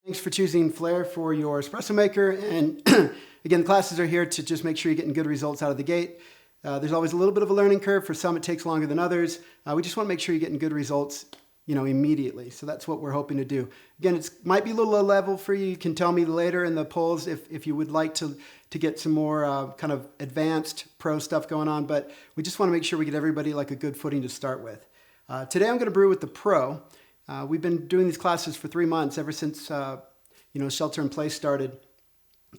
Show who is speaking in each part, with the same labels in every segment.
Speaker 1: Thanks for choosing Flair for your espresso maker. And again, the classes are here to just make sure you're getting good results out of the gate. There's always a little bit of a learning curve. For some, it takes longer than others. We just want to make sure you're getting good results, immediately. So that's what we're hoping to do. Again, it might be a little low level for you. You can tell me later in the polls if you would like to get some more kind of advanced pro stuff going on. But we just want to make sure we get everybody like a good footing to start with. Today I'm going to brew with the pro. We've been doing these classes for 3 months, ever since shelter in place started.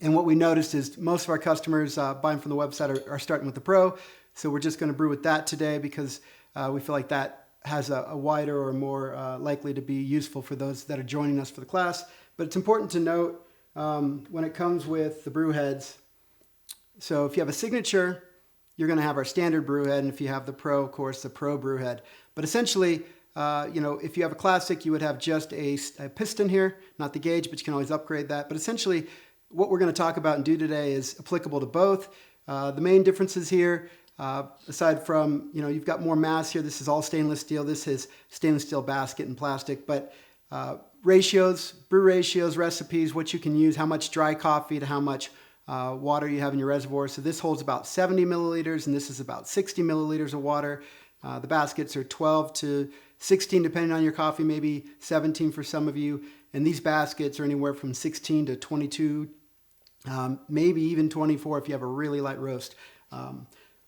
Speaker 1: And what we noticed is most of our customers buying from the website are starting with the pro. So we're just going to brew with that today because we feel like that has a wider or more likely to be useful for those that are joining us for the class. But it's important to note when it comes with the brew heads. So if you have a signature, you're going to have our standard brew head. And if you have the pro, of course, the pro brew head. But essentially, if you have a classic, you would have just a piston here, not the gauge, but you can always upgrade that. But essentially, what we're going to talk about and do today is applicable to both. The main differences here, aside from, you've got more mass here. This is all stainless steel. This is stainless steel basket and plastic. But ratios, brew ratios, recipes, what you can use, how much dry coffee to how much water you have in your reservoir. So this holds about 70 milliliters, and this is about 60 milliliters of water. The baskets are 12 to 16 depending on your coffee, maybe 17 for some of you. And these baskets are anywhere from 16 to 22, maybe even 24 if you have a really light roast.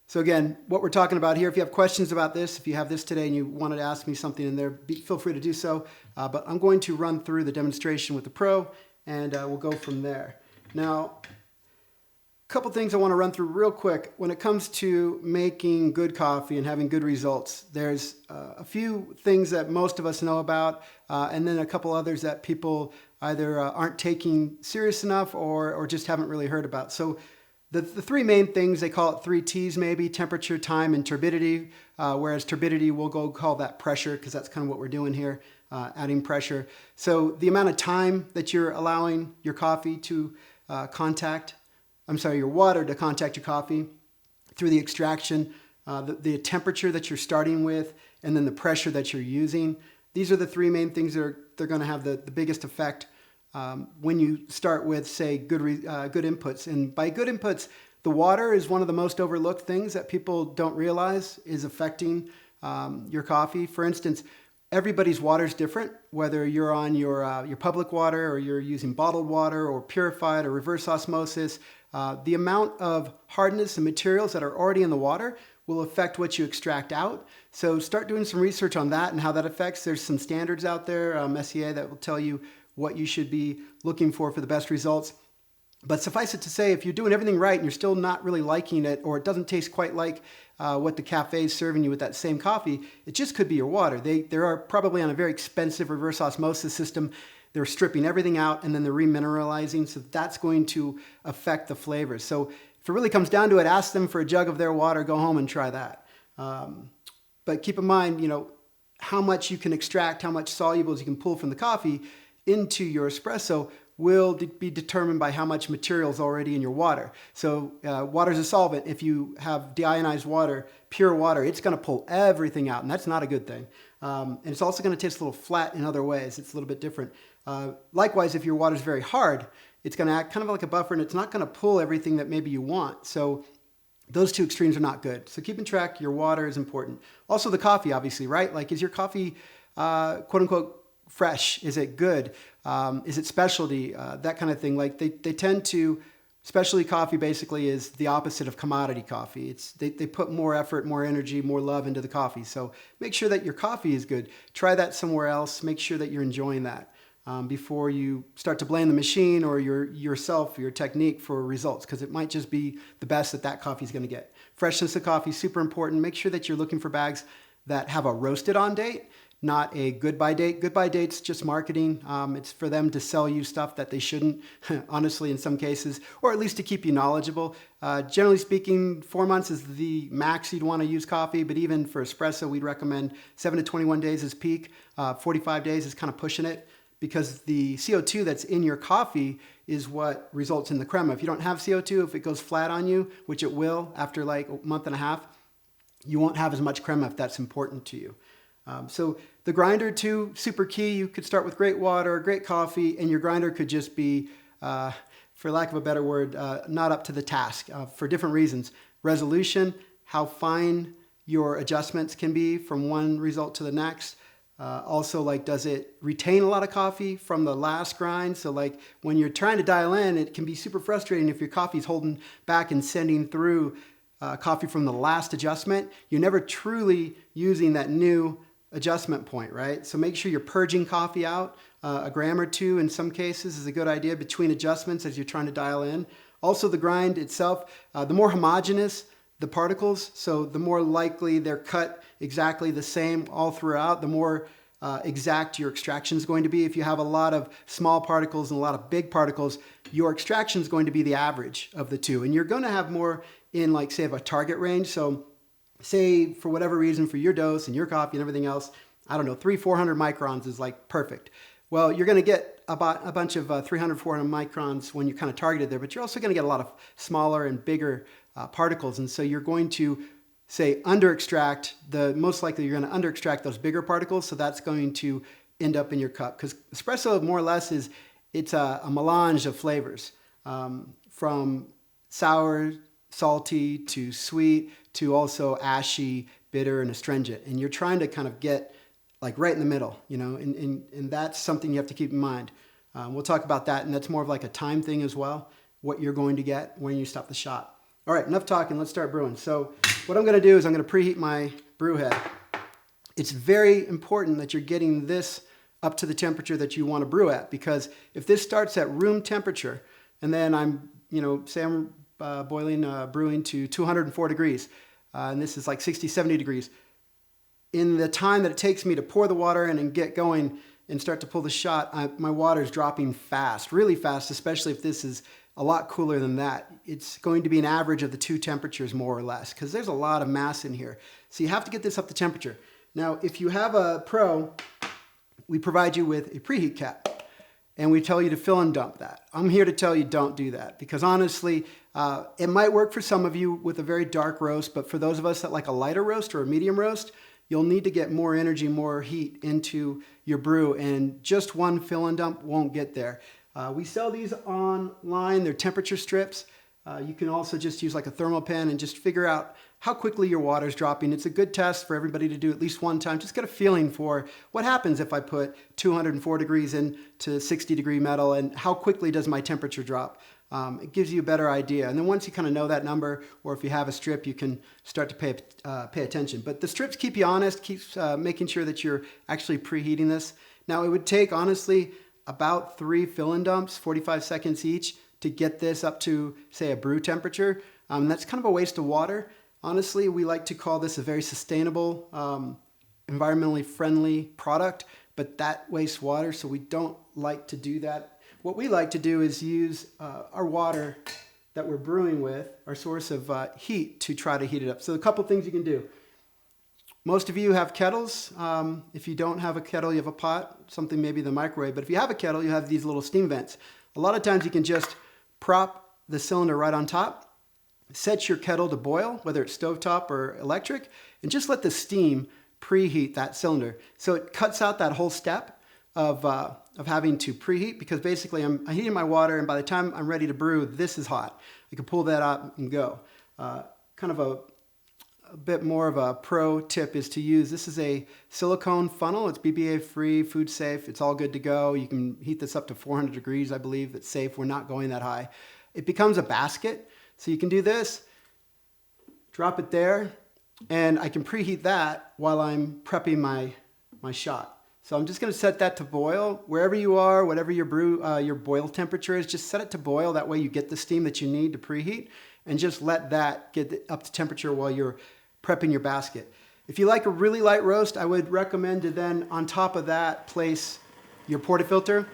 Speaker 1: So again, what we're talking about here, if you have questions about this, if you have this today and you wanted to ask me something in there, feel free to do so. But I'm going to run through the demonstration with the pro, and we'll go from there. Now, couple things I want to run through real quick. When it comes to making good coffee and having good results, there's a few things that most of us know about, and then a couple others that people either aren't taking serious enough or just haven't really heard about. So the three main things, they call it 3 T's maybe: temperature, time, and turbidity, whereas turbidity we'll go call that pressure, because that's kind of what we're doing here, adding pressure. So the amount of time that you're allowing your coffee to your water to contact your coffee through the extraction, the temperature that you're starting with, and then the pressure that you're using. These are the three main things that they're going to have the biggest effect when you start with, say, good inputs. And by good inputs, the water is one of the most overlooked things that people don't realize is affecting your coffee. For instance, everybody's water is different, whether you're on your public water or you're using bottled water or purified or reverse osmosis. The amount of hardness and materials that are already in the water will affect what you extract out. So start doing some research on that and how that affects. There's some standards out there, SEA, that will tell you what you should be looking for the best results. But suffice it to say, if you're doing everything right and you're still not really liking it, or it doesn't taste quite like what the cafe is serving you with that same coffee, it just could be your water. They are probably on a very expensive reverse osmosis system. They're stripping everything out and then they're remineralizing, so that's going to affect the flavors. So if it really comes down to it, ask them for a jug of their water, go home and try that. But keep in mind, how much you can extract, how much solubles you can pull from the coffee into your espresso will be determined by how much material is already in your water. So water is a solvent. If you have deionized water, pure water, it's going to pull everything out, and that's not a good thing. And it's also going to taste a little flat in other ways. It's a little bit different. Likewise, if your water is very hard, it's going to act kind of like a buffer, and it's not going to pull everything that maybe you want. So those two extremes are not good. So keeping track, your water is important. Also the coffee, obviously, right? Like, is your coffee, quote unquote, fresh? Is it good? Is it specialty? That kind of thing. Like they tend to, specialty coffee basically is the opposite of commodity coffee. They put more effort, more energy, more love into the coffee. So make sure that your coffee is good. Try that somewhere else. Make sure that you're enjoying that before you start to blame the machine or yourself, your technique for results, because it might just be the best that coffee is going to get. Freshness of coffee is super important. Make sure that you're looking for bags that have a roasted on date, not a goodbye date. Goodbye date's just marketing. It's for them to sell you stuff that they shouldn't, honestly, in some cases, or at least to keep you knowledgeable. Generally speaking, 4 months is the max you'd want to use coffee, but even for espresso, we'd recommend 7 to 21 days is peak. 45 days is kind of pushing it, because the CO2 that's in your coffee is what results in the crema. If you don't have CO2, if it goes flat on you, which it will after like a month and a half, you won't have as much crema if that's important to you. So The grinder too, super key. You could start with great water, great coffee, and your grinder could just be, for lack of a better word, not up to the task for different reasons. Resolution, how fine your adjustments can be from one result to the next. Also, like, does it retain a lot of coffee from the last grind? So like when you're trying to dial in, it can be super frustrating if your coffee's holding back and sending through coffee from the last adjustment. You're never truly using that new adjustment point, right? So make sure you're purging coffee out. A gram or two in some cases is a good idea between adjustments as you're trying to dial in. Also, the grind itself, the more homogeneous the particles, so the more likely they're cut exactly the same all throughout, the more exact your extraction is going to be. If you have a lot of small particles and a lot of big particles, your extraction is going to be the average of the two. And you're going to have more in, like, say, of a target range. So say for whatever reason, for your dose and your coffee and everything else, I don't know, 300-400 microns is like perfect. Well, you're going to get about a bunch of 300-400 microns when you're kind of targeted there, but you're also going to get a lot of smaller and bigger particles. And so you're going to, say, under extract, most likely you're going to under extract those bigger particles. So that's going to end up in your cup, because espresso more or less it's a melange of flavors, from sour, salty to sweet to also ashy, bitter, and astringent. And you're trying to kind of get like right in the middle, you know, and that's something you have to keep in mind. We'll talk about that, and that's more of like a time thing as well, what you're going to get when you stop the shot. All right, enough talking, let's start brewing. So what I'm gonna do is I'm gonna preheat my brew head. It's very important that you're getting this up to the temperature that you wanna brew at, because if this starts at room temperature, and then I'm, say I'm brewing to 204 degrees, and this is like 60, 70 degrees, in the time that it takes me to pour the water in and get going and start to pull the shot, my water is dropping fast, really fast, especially if this is a lot cooler than that. It's going to be an average of the two temperatures, more or less, because there's a lot of mass in here. So you have to get this up to temperature. Now, if you have a Pro, we provide you with a preheat cap, and we tell you to fill and dump that. I'm here to tell you don't do that, because honestly, it might work for some of you with a very dark roast, but for those of us that like a lighter roast or a medium roast, you'll need to get more energy, more heat into your brew, and just one fill and dump won't get there. We sell these online. They're temperature strips. You can also just use like a thermal pen and just figure out how quickly your water is dropping. It's a good test for everybody to do at least one time. Just get a feeling for what happens if I put 204 degrees into 60 degree metal, and how quickly does my temperature drop. It gives you a better idea. And then once you kind of know that number, or if you have a strip, you can start to pay attention. But the strips keep you honest, keeps making sure that you're actually preheating this. Now, it would take, honestly, about 3 fill and dumps, 45 seconds each, to get this up to, say, a brew temperature. That's kind of a waste of water. Honestly, we like to call this a very sustainable, environmentally friendly product, but that wastes water, so we don't like to do that. What we like to do is use our water that we're brewing with, our source of heat, to try to heat it up. So a couple things you can do. Most of you have kettles. If you don't have a kettle, you have a pot, something maybe the microwave. But if you have a kettle, you have these little steam vents. A lot of times you can just prop the cylinder right on top, set your kettle to boil, whether it's stovetop or electric, and just let the steam preheat that cylinder. So it cuts out that whole step of having to preheat, because basically I'm heating my water, and by the time I'm ready to brew, this is hot. I can pull that out and go. Kind of a bit more of a pro tip is to use, this is a silicone funnel. It's BPA free, food safe. It's all good to go. You can heat this up to 400 degrees, I believe. It's safe. We're not going that high. It becomes a basket. So you can do this, drop it there, and I can preheat that while I'm prepping my shot. So I'm just going to set that to boil. Wherever you are, whatever your boil temperature is, just set it to boil. That way you get the steam that you need to preheat, and just let that get up to temperature while you're prepping your basket. If you like a really light roast, I would recommend to then on top of that place your portafilter.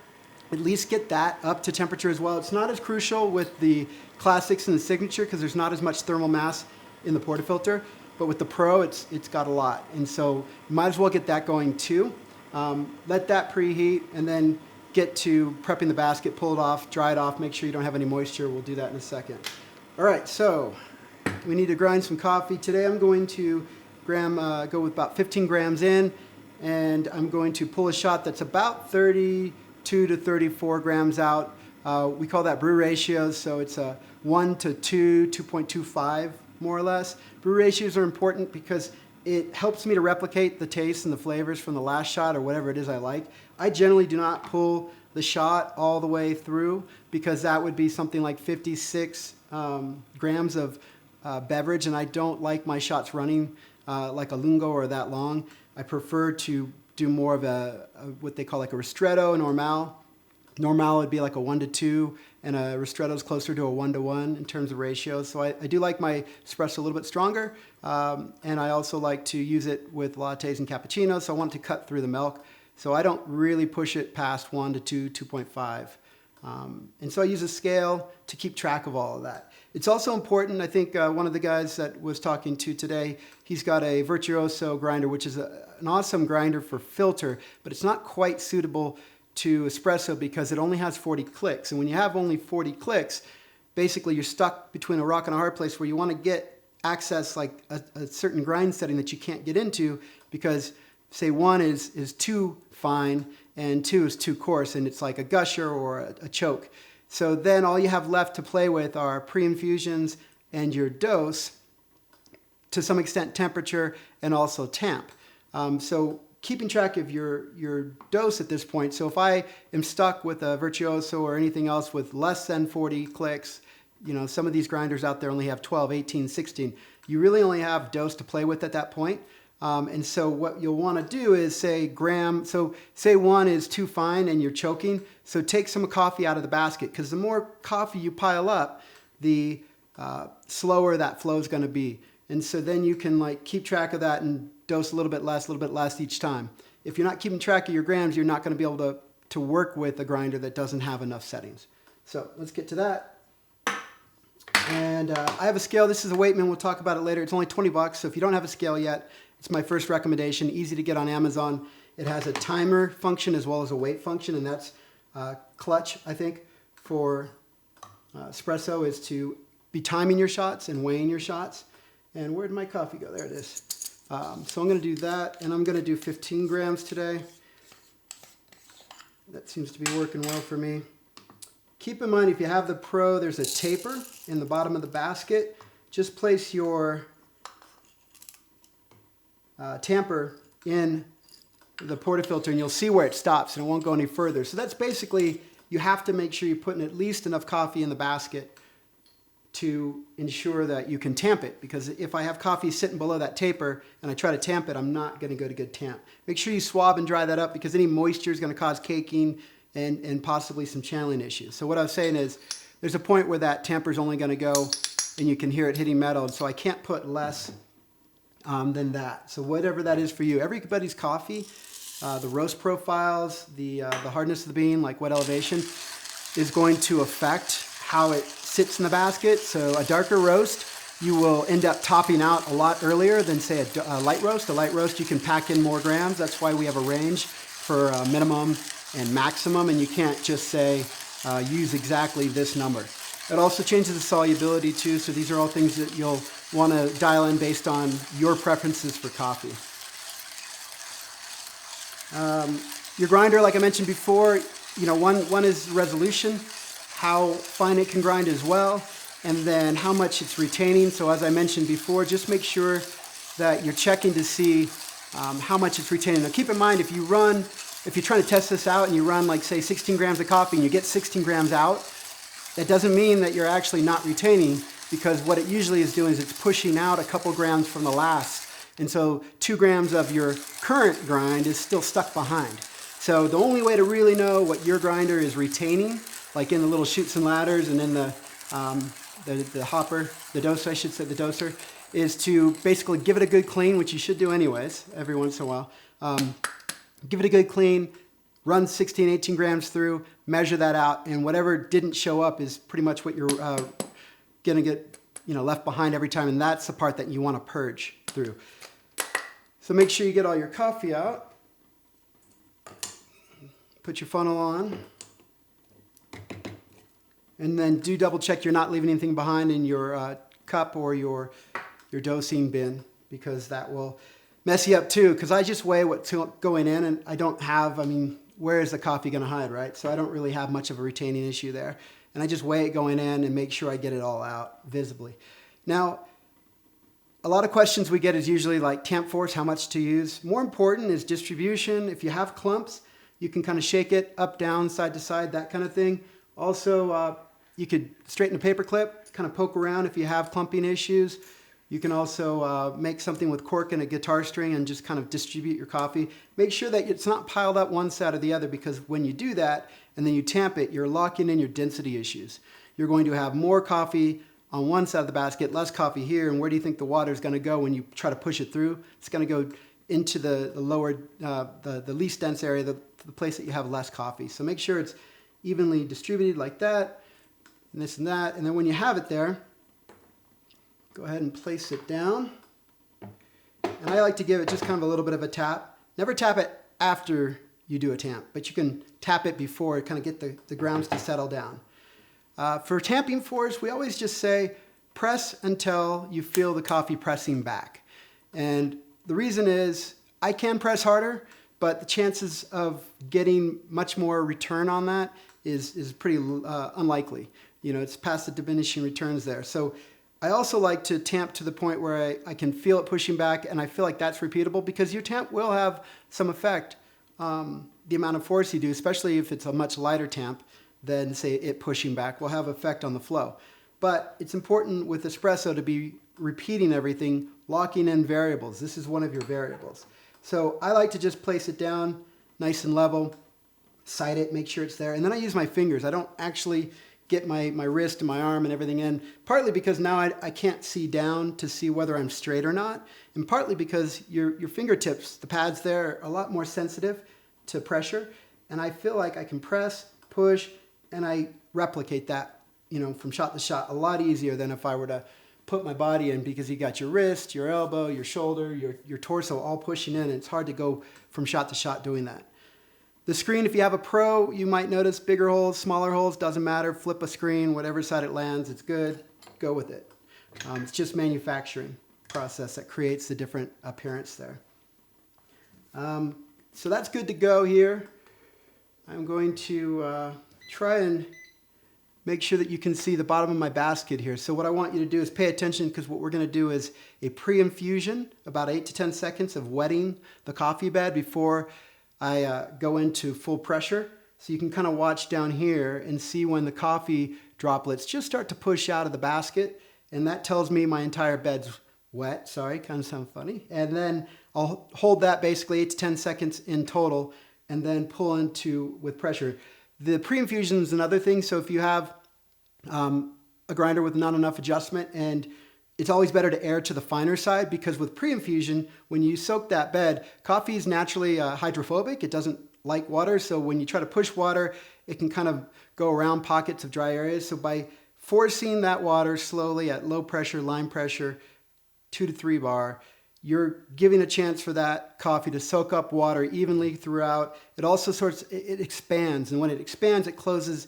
Speaker 1: At least get that up to temperature as well. It's not as crucial with the classics and the signature, because there's not as much thermal mass in the portafilter, but with the Pro, it's got a lot. And so you might as well get that going too. Let that preheat, and then get to prepping the basket, pull it off, dry it off, make sure you don't have any moisture. We'll do that in a second. All right, so we need to grind some coffee. Today I'm going to go with about 15 grams in. and I'm going to pull a shot that's about 32 to 34 grams out. We call that brew ratios, so it's a 1 to 2, 2.25 more or less. Brew ratios are important because it helps me to replicate the taste and the flavors from the last shot or whatever it is I like. I generally do not pull the shot all the way through because that would be something like 56 grams of beverage, and I don't like my shots running like a lungo or that long. I prefer to do more of a what they call like a ristretto, normal. Normal would be like a 1 to 2, and a ristretto is closer to a 1 to 1 in terms of ratios. So I do like my espresso a little bit stronger, and I also like to use it with lattes and cappuccinos, so I want to cut through the milk. So I don't really push it past 1 to 2, 2.5. And so I use a scale to keep track of all of that. It's also important, I think one of the guys that was talking to today, he's got a Virtuoso grinder, which is an awesome grinder for filter, but it's not quite suitable to espresso because it only has 40 clicks. And when you have only 40 clicks, basically you're stuck between a rock and a hard place where you want to get access like a certain grind setting that you can't get into because say 1 is too fine and 2 is too coarse, and it's like a gusher or a choke. So then all you have left to play with are pre-infusions and your dose, to some extent temperature, and also temp. So keeping track of your dose at this point. So if I am stuck with a Virtuoso or anything else with less than 40 clicks, you know, some of these grinders out there only have 12, 18, 16. You really only have dose to play with at that point. And so what you'll want to do is say so say 1 is too fine and you're choking, so take some coffee out of the basket, because the more coffee you pile up, the slower that flow is going to be. And so then you can like keep track of that and dose a little bit less each time. If you're not keeping track of your grams, you're not going to be able to work with a grinder that doesn't have enough settings. So let's get to that. And I have a scale. This is a Weightman. We'll talk about it later. It's only 20 bucks. So if you don't have a scale yet, it's my first recommendation. Easy to get on Amazon. It has a timer function as well as a weight function, and that's clutch, I think, for espresso, is to be timing your shots and weighing your shots. And where did my coffee go? There it is. So I'm going to do that, and I'm going to do 15 grams today. That seems to be working well for me. Keep in mind, if you have the Pro, there's a taper in the bottom of the basket. Just place your tamper in the portafilter and you'll see where it stops and it won't go any further. So that's basically, you have to make sure you're putting at least enough coffee in the basket to ensure that you can tamp it, because if I have coffee sitting below that taper and I try to tamp it, I'm not going to get a good tamp. Make sure you swab and dry that up, because any moisture is going to cause caking and possibly some channeling issues. So what I was saying is there's a point where that tamper is only going to go and you can hear it hitting metal, and so I can't put less than that. So whatever that is for you. Everybody's coffee, the roast profiles, the hardness of the bean, like wet elevation, is going to affect how it sits in the basket. So a darker roast, you will end up topping out a lot earlier than say a light roast. A light roast, you can pack in more grams. That's why we have a range for minimum and maximum, and you can't just say use exactly this number. It also changes the solubility too, so these are all things that you'll want to dial in based on your preferences for coffee. Your grinder, like I mentioned before, you know, one is resolution, how fine it can grind as well, and then how much it's retaining. So as I mentioned before, just make sure that you're checking to see how much it's retaining. Now keep in mind, if you're trying to test this out and you run like say 16 grams of coffee and you get 16 grams out, that doesn't mean that you're actually not retaining, because what it usually is doing is it's pushing out a couple grams from the last. And so 2 grams of your current grind is still stuck behind. So the only way to really know what your grinder is retaining, like in the little chutes and ladders and in the hopper, the doser, I should say, the doser, is to basically give it a good clean, which you should do anyways, every once in a while. Give it a good clean, run 16, 18 grams through, measure that out, and whatever didn't show up is pretty much what you're going to get, you know, left behind every time, and that's the part that you want to purge through. So make sure you get all your coffee out. Put your funnel on. And then do double check you're not leaving anything behind in your cup or your dosing bin, because that will messy up too, because I just weigh what's going in, and I don't have, I mean, where is the coffee going to hide, right? So I don't really have much of a retaining issue there. And I just weigh it going in and make sure I get it all out visibly. Now, a lot of questions we get is usually like tamp force, how much to use. More important is distribution. If you have clumps, you can kind of shake it up, down, side to side, that kind of thing. Also, you could straighten a paper clip, kind of poke around if you have clumping issues. You can also make something with cork and a guitar string and just kind of distribute your coffee. Make sure that it's not piled up one side or the other, because when you do that and then you tamp it, you're locking in your density issues. You're going to have more coffee on one side of the basket, less coffee here, and where do you think the water is going to go when you try to push it through? It's going to go into the lower, the least dense area, the place that you have less coffee. So make sure it's evenly distributed like that, and this and that. And then when you have it there, go ahead and place it down. And I like to give it just kind of a little bit of a tap. Never tap it after you do a tamp, but you can tap it before, kind of get the grounds to settle down. For tamping force, we always just say press until you feel the coffee pressing back. And the reason is I can press harder, but the chances of getting much more return on that is pretty unlikely. You know, it's past the diminishing returns there. So I also like to tamp to the point where I can feel it pushing back, and I feel like that's repeatable, because your tamp will have some effect, the amount of force you do, especially if it's a much lighter tamp than, say, it pushing back, will have effect on the flow. But it's important with espresso to be repeating everything, locking in variables. This is one of your variables. So I like to just place it down nice and level, sight it, make sure it's there, and then I use my fingers. I don't actually get my wrist and my arm and everything in, partly because now I can't see down to see whether I'm straight or not, and partly because your fingertips, the pads there, are a lot more sensitive to pressure, and I feel like I can press, push, and I replicate that, you know, from shot to shot a lot easier than if I were to put my body in, because you got your wrist, your elbow, your shoulder, your torso all pushing in, and it's hard to go from shot to shot doing that. The screen, if you have a Pro, you might notice bigger holes, smaller holes, doesn't matter. Flip a screen, whatever side it lands, it's good. Go with it. It's just manufacturing process that creates the different appearance there. So that's good to go here. I'm going to try and make sure that you can see the bottom of my basket here. So what I want you to do is pay attention, because what we're going to do is a pre-infusion, about 8 to 10 seconds of wetting the coffee bed before I go into full pressure. So you can kind of watch down here and see when the coffee droplets just start to push out of the basket, and that tells me my entire bed's wet. Sorry, kind of sound funny. And then I'll hold that basically 8 to 10 seconds in total, and then pull into with pressure. The pre-infusion is another thing. So if you have a grinder with not enough adjustment, and it's always better to err to the finer side, because with pre-infusion, when you soak that bed, coffee is naturally hydrophobic. It doesn't like water. So when you try to push water, it can kind of go around pockets of dry areas. So by forcing that water slowly at low pressure, line pressure, 2 to 3 bar, you're giving a chance for that coffee to soak up water evenly throughout. It also it expands. And when it expands, it closes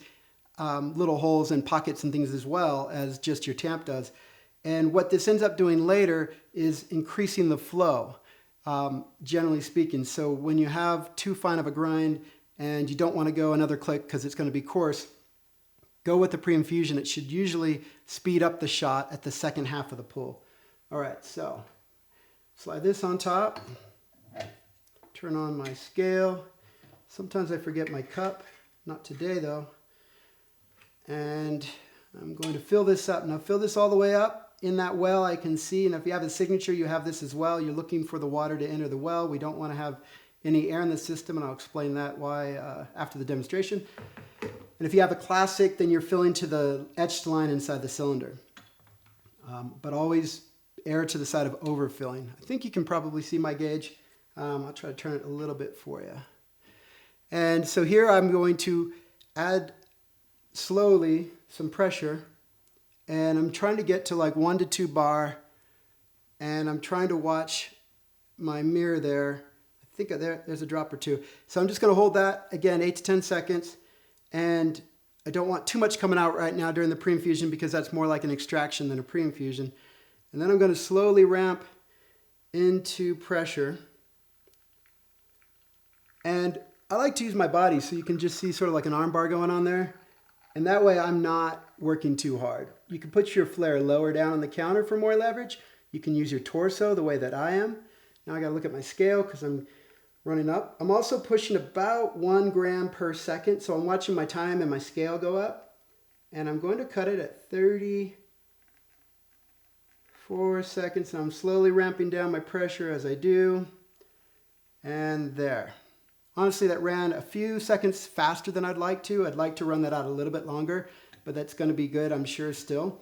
Speaker 1: little holes and pockets and things as well as just your tamp does. And what this ends up doing later is increasing the flow, generally speaking. So when you have too fine of a grind and you don't want to go another click because it's going to be coarse, go with the pre-infusion. It should usually speed up the shot at the second half of the pull. All right, so slide this on top, turn on my scale. Sometimes I forget my cup, not today though. And I'm going to fill this up. Now fill this all the way up. In that well I can see, and if you have a signature, you have this as well. You're looking for the water to enter the well. We don't want to have any air in the system, and I'll explain that why after the demonstration. And if you have a classic, then you're filling to the etched line inside the cylinder. But always air to the side of overfilling. I think you can probably see my gauge. I'll try to turn it a little bit for you. And so here I'm going to add slowly some pressure, and I'm trying to get to like 1 to 2 bar, and I'm trying to watch my mirror there. I think there's a drop or two. So I'm just going to hold that again 8 to 10 seconds, and I don't want too much coming out right now during the pre-infusion, because that's more like an extraction than a pre-infusion. And then I'm going to slowly ramp into pressure. And I like to use my body so you can just see sort of like an arm bar going on there. And that way I'm not working too hard. You can put your Flair lower down on the counter for more leverage. You can use your torso the way that I am. Now I gotta look at my scale because I'm running up. I'm also pushing about 1 gram per second. So I'm watching my time and my scale go up. And I'm going to cut it at 34 seconds. And I'm slowly ramping down my pressure as I do. And there. Honestly, that ran a few seconds faster than I'd like to. I'd like to run that out a little bit longer, but that's going to be good, I'm sure, still.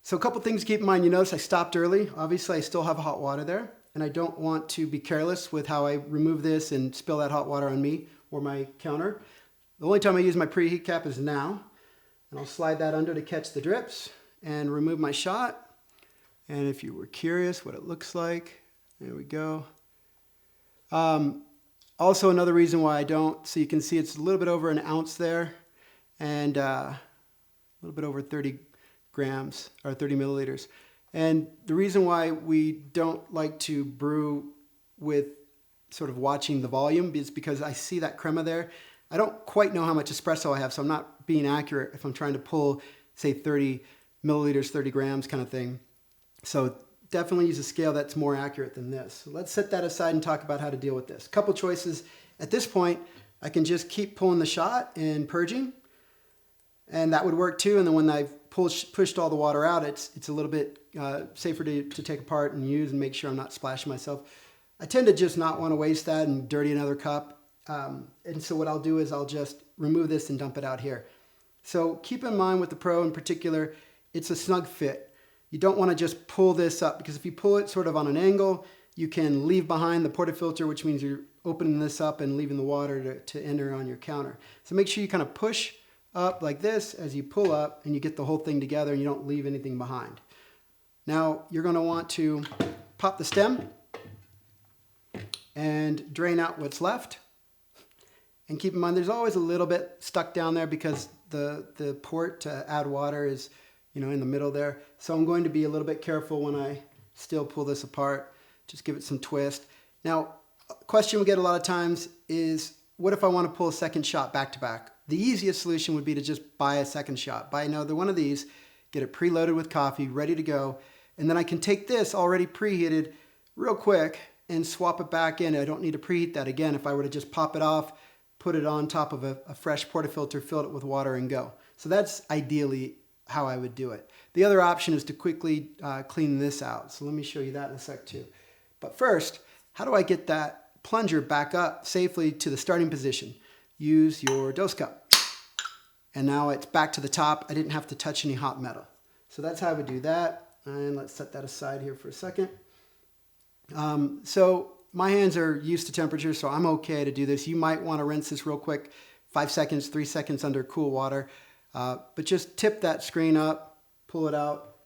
Speaker 1: So a couple things to keep in mind. You notice I stopped early. Obviously, I still have hot water there, and I don't want to be careless with how I remove this and spill that hot water on me or my counter. The only time I use my preheat cap is now, and I'll slide that under to catch the drips and remove my shot. And if you were curious what it looks like, there we go. Also, another reason why I don't, so you can see it's a little bit over an ounce there and a little bit over 30 grams or 30 milliliters. And the reason why we don't like to brew with sort of watching the volume is because I see that crema there. I don't quite know how much espresso I have, so I'm not being accurate if I'm trying to pull, say, 30 milliliters, 30 grams kind of thing. So definitely use a scale that's more accurate than this. So let's set that aside and talk about how to deal with this. Couple choices. At this point, I can just keep pulling the shot and purging, and that would work too. And then when I've pushed all the water out, it's a little bit safer to take apart and use and make sure I'm not splashing myself. I tend to just not want to waste that and dirty another cup. And so what I'll do is I'll just remove this and dump it out here. So keep in mind with the Pro in particular, it's a snug fit. You don't want to just pull this up, because if you pull it sort of on an angle, you can leave behind the portafilter, which means you're opening this up and leaving the water to enter on your counter. So make sure you kind of push up like this as you pull up, and you get the whole thing together and you don't leave anything behind. Now you're going to want to pop the stem and drain out what's left. And keep in mind there's always a little bit stuck down there because the port to add water is in the middle there. So I'm going to be a little bit careful when I still pull this apart. Just give it some twist. Now, a question we get a lot of times is, what if I want to pull a second shot back to back? The easiest solution would be to just buy a second shot. Buy another one of these, get it preloaded with coffee, ready to go. And then I can take this already preheated real quick and swap it back in. I don't need to preheat that again if I were to just pop it off, put it on top of a fresh portafilter, fill it with water and go. So that's ideally how I would do it. The other option is to quickly clean this out. So let me show you that in a sec too. But first, how do I get that plunger back up safely to the starting position? Use your dose cup. And now it's back to the top. I didn't have to touch any hot metal. So that's how I would do that. And let's set that aside here for a second. So my hands are used to temperature, so I'm okay to do this. You might want to rinse this real quick, 5 seconds, 3 seconds under cool water. But just tip that screen up, pull it out,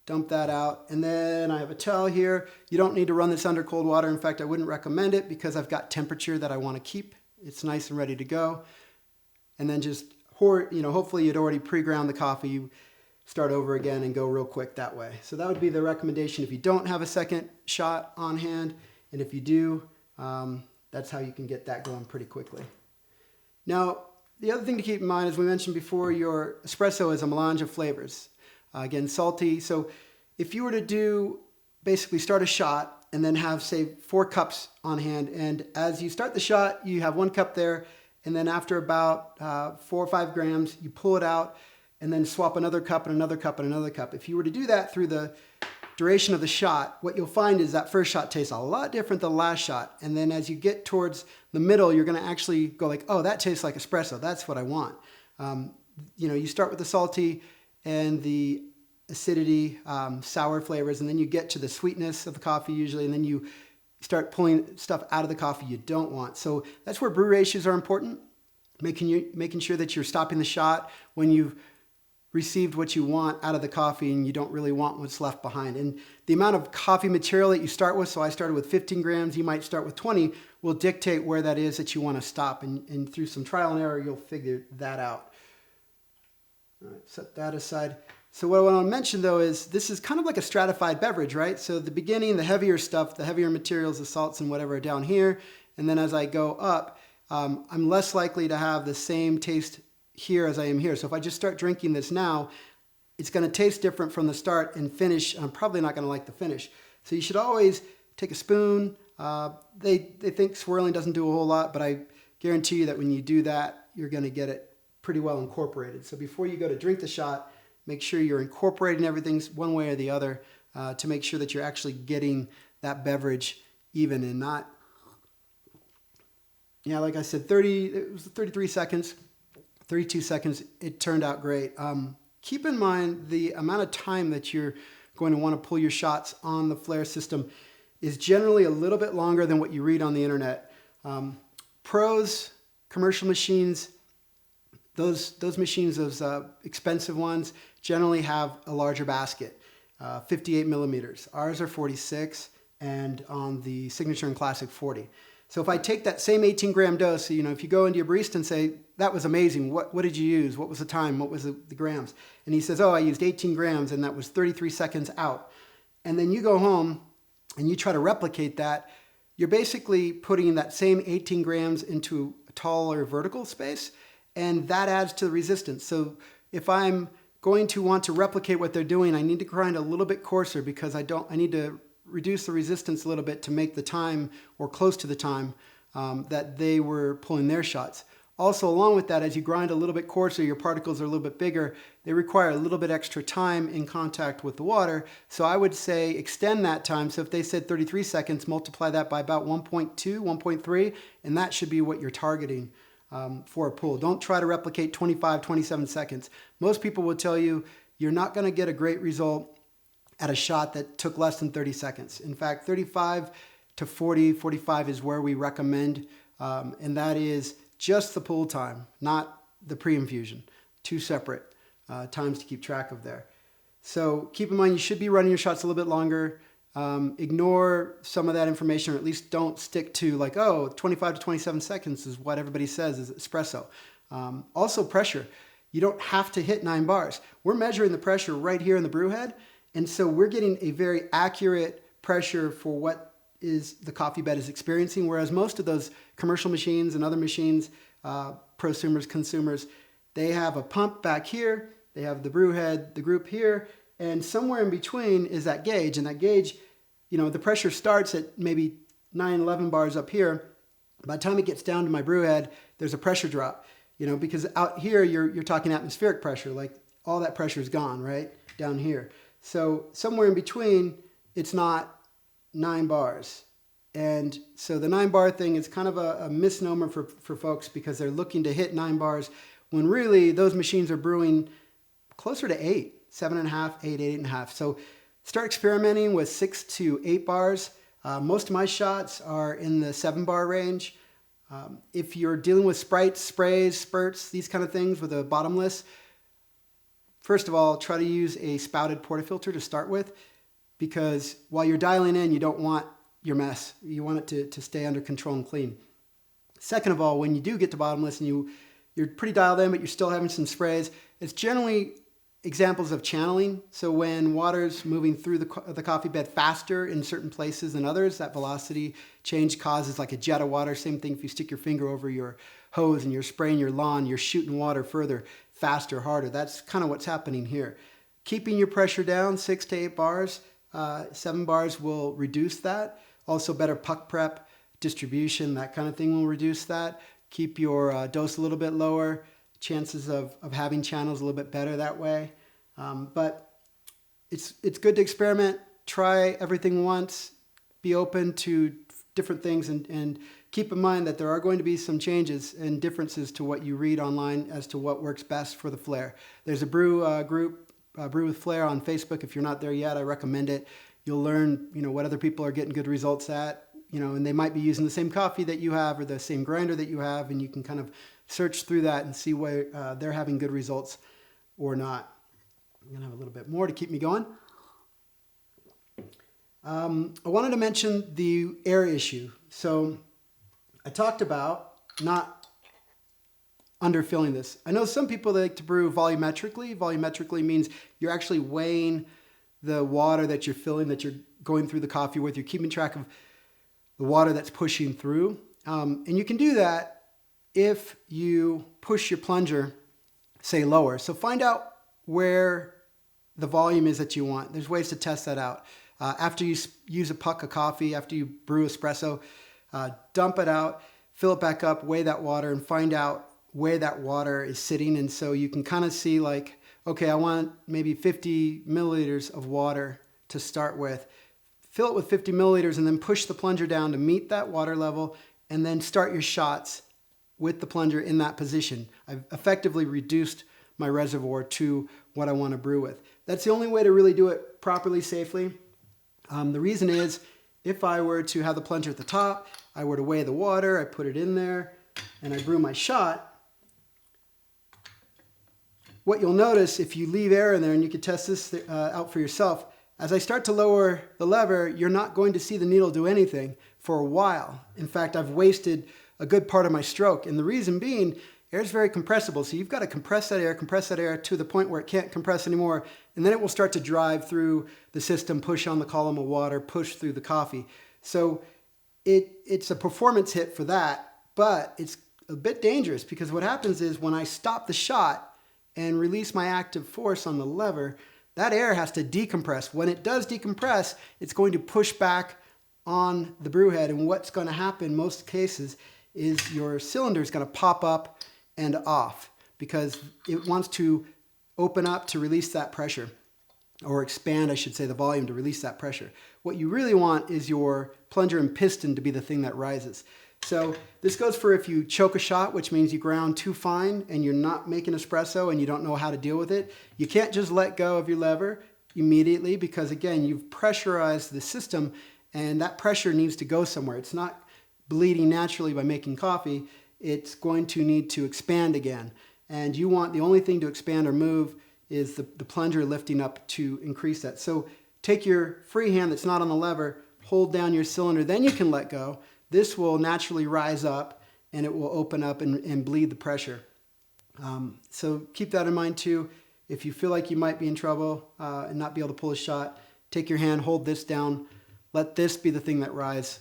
Speaker 1: dump that out. And then I have a towel here. You don't need to run this under cold water. In fact, I wouldn't recommend it because I've got temperature that I want to keep. It's nice and ready to go. And then just, hopefully you'd already pre-ground the coffee. You start over again and go real quick that way. So that would be the recommendation if you don't have a second shot on hand. And if you do, that's how you can get that going pretty quickly. Now, the other thing to keep in mind, as we mentioned before, your espresso is a melange of flavors. Again, salty. So if you were to basically start a shot and then have, say, 4 cups on hand, and as you start the shot, you have 1 cup there, and then after about 4 or 5 grams, you pull it out and then swap another cup and another cup and another cup. If you were to do that through the duration of the shot, what you'll find is that first shot tastes a lot different than the last shot. And then as you get towards the middle, you're going to actually go like, oh, that tastes like espresso. That's what I want. You start with the salty and the acidity, sour flavors, and then you get to the sweetness of the coffee usually, and then you start pulling stuff out of the coffee you don't want. So that's where brew ratios are important, making sure that you're stopping the shot when you've received what you want out of the coffee and you don't really want what's left behind. And the amount of coffee material that you start with, so I started with 15 grams, you might start with 20, will dictate where that is that you want to stop. And through some trial and error, you'll figure that out. All right, set that aside. So what I want to mention though is this is kind of like a stratified beverage, right? So the beginning, the heavier stuff, the heavier materials, the salts and whatever are down here. And then as I go up, I'm less likely to have the same taste here as I am here. So if I just start drinking this now, it's going to taste different from the start and finish. I'm probably not going to like the finish. So you should always take a spoon. They think swirling doesn't do a whole lot, but I guarantee you that when you do that, you're going to get it pretty well incorporated. So before you go to drink the shot, make sure you're incorporating everything one way or the other to make sure that you're actually getting that beverage even and not, yeah, like I said, it was 33 seconds, 32 seconds. It turned out great. Keep in mind the amount of time that you're going to want to pull your shots on the Flair system is generally a little bit longer than what you read on the internet. Pros, commercial machines, those machines, those expensive ones, generally have a larger basket, 58 millimeters. Ours are 46, and on the Signature and Classic, 40. So if I take that same 18-gram dose, if you go into your barista and say, that was amazing, what did you use? What was the time? What was the grams? And he says, oh, I used 18 grams, and that was 33 seconds out. And then you go home and you try to replicate that, you're basically putting that same 18 grams into a taller vertical space, and that adds to the resistance. So if I'm going to want to replicate what they're doing, I need to grind a little bit coarser because I need to reduce the resistance a little bit to make the time or close to the time that they were pulling their shots. Also, along with that, as you grind a little bit coarser, your particles are a little bit bigger. They require a little bit extra time in contact with the water. So I would say extend that time. So if they said 33 seconds, multiply that by about 1.2, 1.3, and that should be what you're targeting for a pull. Don't try to replicate 25, 27 seconds. Most people will tell you you're not going to get a great result at a shot that took less than 30 seconds. In fact, 35 to 40, 45 is where we recommend, and that is just the pull time, not the pre-infusion. Two separate times to keep track of there. So keep in mind you should be running your shots a little bit longer. Ignore some of that information, or at least don't stick to like, 25 to 27 seconds is what everybody says is espresso. Also pressure. You don't have to hit 9 bars. We're measuring the pressure right here in the brew head. And so we're getting a very accurate pressure for what is the coffee bed is experiencing, whereas most of those commercial machines and other machines, prosumers, consumers, they have a pump back here, they have the brew head, the group here, and somewhere in between is that gauge. And that gauge, the pressure starts at maybe 9, 11 bars up here. By the time it gets down to my brew head, there's a pressure drop, because out here you're talking atmospheric pressure, like all that pressure is gone, right, down here. So somewhere in between, it's not 9 bars. And so the 9 bar thing is kind of a misnomer for folks because they're looking to hit 9 bars when really those machines are brewing closer to 8, 7.5, 8, 8.5. So start experimenting with 6 to 8 bars. Most of my shots are in the 7 bar range. If you're dealing with sprites, sprays, spurts, these kind of things with a bottomless, first of all, try to use a spouted portafilter to start with, because while you're dialing in, you don't want your mess. You want it to stay under control and clean. Second of all, when you do get to bottomless and you're pretty dialed in, but you're still having some sprays, it's generally examples of channeling. So when water's moving through the coffee bed faster in certain places than others, that velocity change causes like a jet of water. Same thing if you stick your finger over your hose and you're spraying your lawn, you're shooting water further, faster, harder. That's kind of what's happening here. Keeping your pressure down, 6 to 8 bars, 7 bars will reduce that. Also better puck prep, distribution, that kind of thing will reduce that. Keep your dose a little bit lower. Chances of having channels a little bit better that way. But it's good to experiment, try everything once, be open to different things, and keep in mind that there are going to be some changes and differences to what you read online as to what works best for the Flair. There's a brew group, Brew with Flair on Facebook. If you're not there yet, I recommend it. You'll learn, what other people are getting good results at, and they might be using the same coffee that you have or the same grinder that you have, and you can kind of search through that and see where they're having good results or not. I'm going to have a little bit more to keep me going. I wanted to mention the air issue. So I talked about not underfilling this. I know some people that like to brew volumetrically. Volumetrically means you're actually weighing the water that you're filling, that you're going through the coffee with. You're keeping track of the water that's pushing through. And you can do that if you push your plunger, say, lower. So find out where the volume is that you want. There's ways to test that out. After you use a puck of coffee, after you brew espresso, dump it out, fill it back up, weigh that water, and find out where that water is sitting. And so you can kind of see like, okay, I want maybe 50 milliliters of water to start with. Fill it with 50 milliliters and then push the plunger down to meet that water level, and then start your shots with the plunger in that position. I've effectively reduced my reservoir to what I want to brew with. That's the only way to really do it properly, safely. The reason is, if I were to have the plunger at the top, I were to weigh the water, I put it in there, and I brew my shot, what you'll notice if you leave air in there, and you can test this out for yourself, as I start to lower the lever, you're not going to see the needle do anything for a while. In fact, I've wasted a good part of my stroke, and the reason being, air is very compressible, so you've got to compress that air to the point where it can't compress anymore, and then it will start to drive through the system, push on the column of water, push through the coffee. So it's a performance hit for that, but it's a bit dangerous, because what happens is when I stop the shot and release my active force on the lever, that air has to decompress. When it does decompress, it's going to push back on the brew head, and what's going to happen in most cases is your cylinder is going to pop up and off because it wants to open up to release that pressure, or expand, I should say, the volume to release that pressure. What you really want is your plunger and piston to be the thing that rises. So this goes for if you choke a shot, which means you ground too fine and you're not making espresso and you don't know how to deal with it. You can't just let go of your lever immediately, because again, you've pressurized the system and that pressure needs to go somewhere. It's not bleeding naturally by making coffee. It's going to need to expand again. And you want the only thing to expand or move is the plunger lifting up to increase that. So take your free hand that's not on the lever, hold down your cylinder, then you can let go. This will naturally rise up and it will open up and bleed the pressure. So keep that in mind too. If you feel like you might be in trouble and not be able to pull a shot, take your hand, hold this down, let this be the thing that rise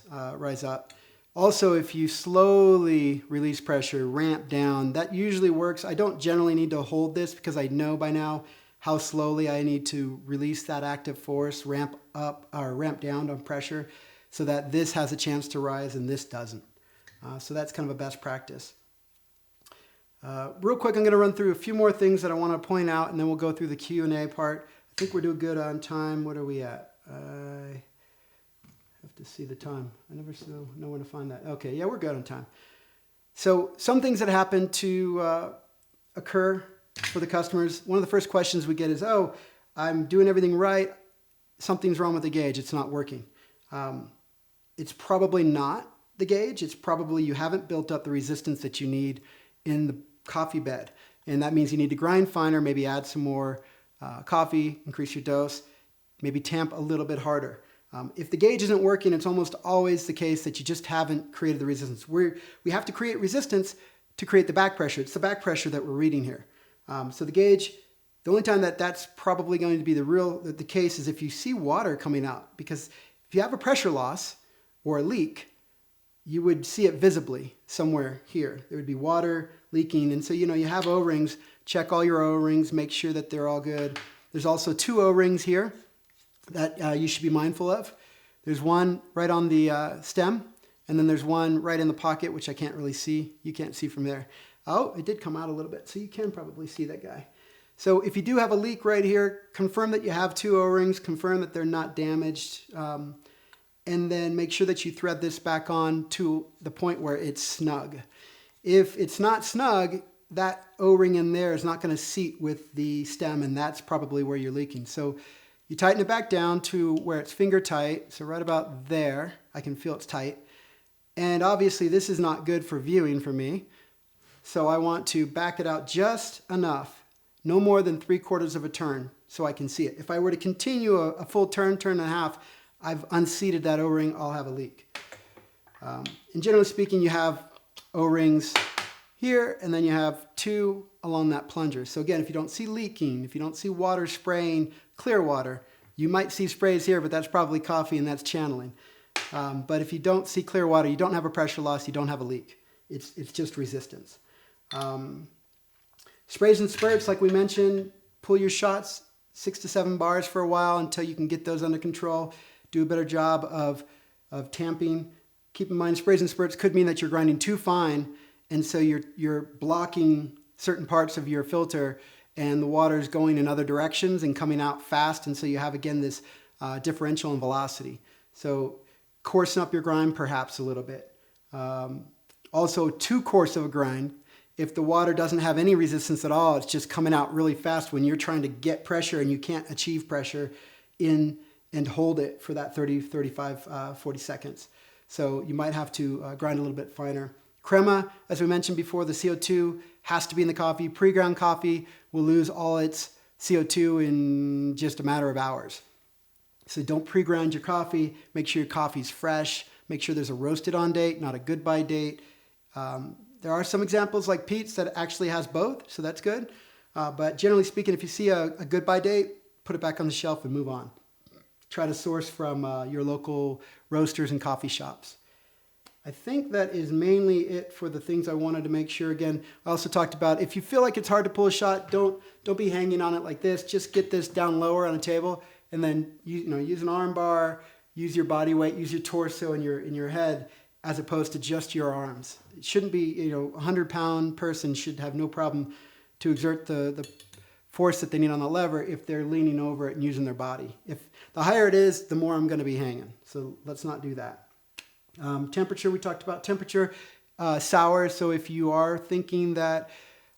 Speaker 1: up. Also, if you slowly release pressure, ramp down, that usually works. I don't generally need to hold this because I know by now how slowly I need to release that active force, ramp up or ramp down on pressure, so that this has a chance to rise and this doesn't. So that's kind of a best practice. Real quick, I'm going to run through a few more things that I want to point out, and then we'll go through the Q&A part. I think we're doing good on time. What are we at? I have to see the time. I never know when to find that. Okay, yeah, we're good on time. So some things that happen to occur for the customers. One of the first questions we get is, oh, I'm doing everything right. Something's wrong with the gauge. It's not working. It's probably not the gauge. It's probably you haven't built up the resistance that you need in the coffee bed. And that means you need to grind finer, maybe add some more coffee, increase your dose, maybe tamp a little bit harder. If the gauge isn't working, it's almost always the case that you just haven't created the resistance. We have to create resistance to create the back pressure. It's the back pressure that we're reading here. So the gauge, the only time that's probably going to be the case is if you see water coming out, because if you have a pressure loss or a leak, you would see it visibly somewhere here. There would be water leaking. And so, you have O-rings. Check all your O-rings. Make sure that they're all good. There's also 2 O-rings here that you should be mindful of. There's one right on the stem, and then there's one right in the pocket, which I can't really see. You can't see from there. Oh, it did come out a little bit, so you can probably see that guy. So if you do have a leak right here, confirm that you have 2 O-rings, confirm that they're not damaged, and then make sure that you thread this back on to the point where it's snug. If it's not snug, that O-ring in there is not going to seat with the stem, and that's probably where you're leaking. So you tighten it back down to where it's finger tight, so right about there. I can feel it's tight. And obviously this is not good for viewing for me, so I want to back it out just enough, no more than 3/4 of a turn, so I can see it. If I were to continue a full turn and a half, I've unseated that O-ring, I'll have a leak. And generally speaking, you have O-rings here, and then you have 2 along that plunger. So again, if you don't see leaking, if you don't see water spraying clear water, you might see sprays here, but that's probably coffee and that's channeling. But if you don't see clear water, you don't have a pressure loss, you don't have a leak. It's just resistance. Sprays and spurts, like we mentioned, pull your shots 6 to 7 bars for a while until you can get those under control. Do a better job of tamping. Keep in mind, sprays and spurts could mean that you're grinding too fine, and so you're blocking certain parts of your filter, and the water is going in other directions and coming out fast, and so you have, again, this differential in velocity. So coarsen up your grind perhaps a little bit. Also, too coarse of a grind, if the water doesn't have any resistance at all, it's just coming out really fast when you're trying to get pressure and you can't achieve pressure in and hold it for that 30, 35, 40 seconds. So you might have to grind a little bit finer. Crema, as we mentioned before, the CO2 has to be in the coffee. Pre-ground coffee will lose all its CO2 in just a matter of hours. So don't pre-grind your coffee. Make sure your coffee's fresh. Make sure there's a roasted on date, not a goodbye date. There are some examples like Pete's that actually has both, so that's good. But generally speaking, if you see a goodbye date, put it back on the shelf and move on. Try to source from your local roasters and coffee shops. I think that is mainly it for the things I wanted to make sure. Again, I also talked about if you feel like it's hard to pull a shot, don't be hanging on it like this. Just get this down lower on a table, and then use an arm bar, use your body weight, use your torso and your head, as opposed to just your arms. It shouldn't be, a 100-pound person should have no problem to exert the force that they need on the lever if they're leaning over it and using their body. If the higher it is, the more I'm going to be hanging. So let's not do that. Temperature, we talked about temperature. Sour, so if you are thinking that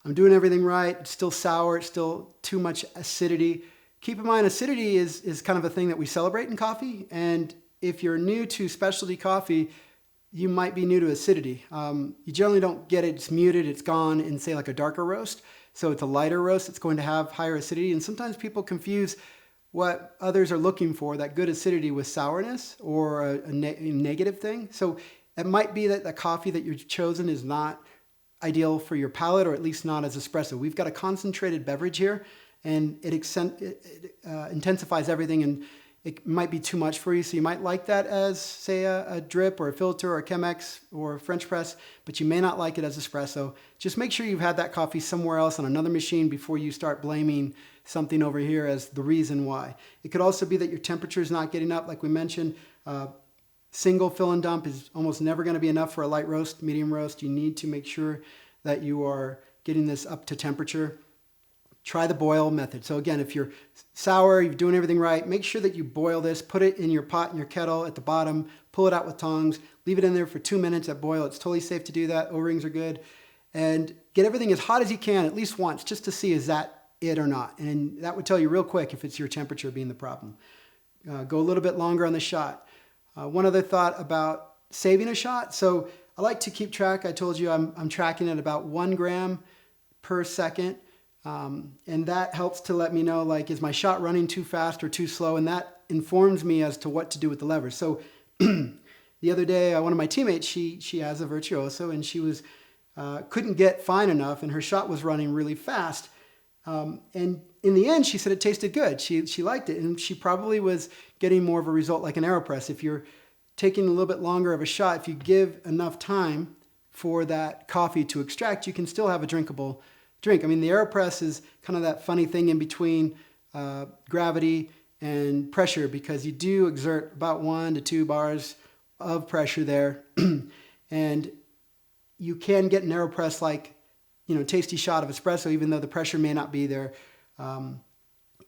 Speaker 1: I'm doing everything right, it's still sour, it's still too much acidity. Keep in mind, acidity is kind of a thing that we celebrate in coffee. And if you're new to specialty coffee, you might be new to acidity. You generally don't get it, it's muted, it's gone in, say, like a darker roast. So it's a lighter roast, it's going to have higher acidity. And sometimes people confuse what others are looking for, that good acidity, with sourness or a negative thing. So it might be that the coffee that you've chosen is not ideal for your palate, or at least not as espresso. We've got a concentrated beverage here, and it intensifies everything, and it might be too much for you. So you might like that as, say, a drip or a filter or a Chemex or a French press, but you may not like it as espresso. Just make sure you've had that coffee somewhere else on another machine before you start blaming something over here as the reason why. It could also be that your temperature is not getting up. Like we mentioned, single fill and dump is almost never going to be enough for a light roast, medium roast. You need to make sure that you are getting this up to temperature. Try the boil method. So again, if you're sour, you're doing everything right, make sure that you boil this, put it in your pot, in your kettle at the bottom, pull it out with tongs, leave it in there for 2 minutes at boil. It's totally safe to do that. O-rings are good. And get everything as hot as you can at least once, just to see is that it or not. And that would tell you real quick if it's your temperature being the problem. Go a little bit longer on the shot. One other thought about saving a shot. So I like to keep track. I told you I'm tracking at about 1 gram per second. And that helps to let me know, like, is my shot running too fast or too slow? And that informs me as to what to do with the levers. So the other day, one of my teammates, she has a Virtuoso, and she was couldn't get fine enough, and her shot was running really fast. And in the end, she said it tasted good. She liked it, and she probably was getting more of a result like an AeroPress. If you're taking a little bit longer of a shot, if you give enough time for that coffee to extract, you can still have a drinkable drink. I mean, the AeroPress is kind of that funny thing in between gravity and pressure, because you do exert about 1 to 2 bars of pressure there. And you can get an AeroPress like, tasty shot of espresso, even though the pressure may not be there,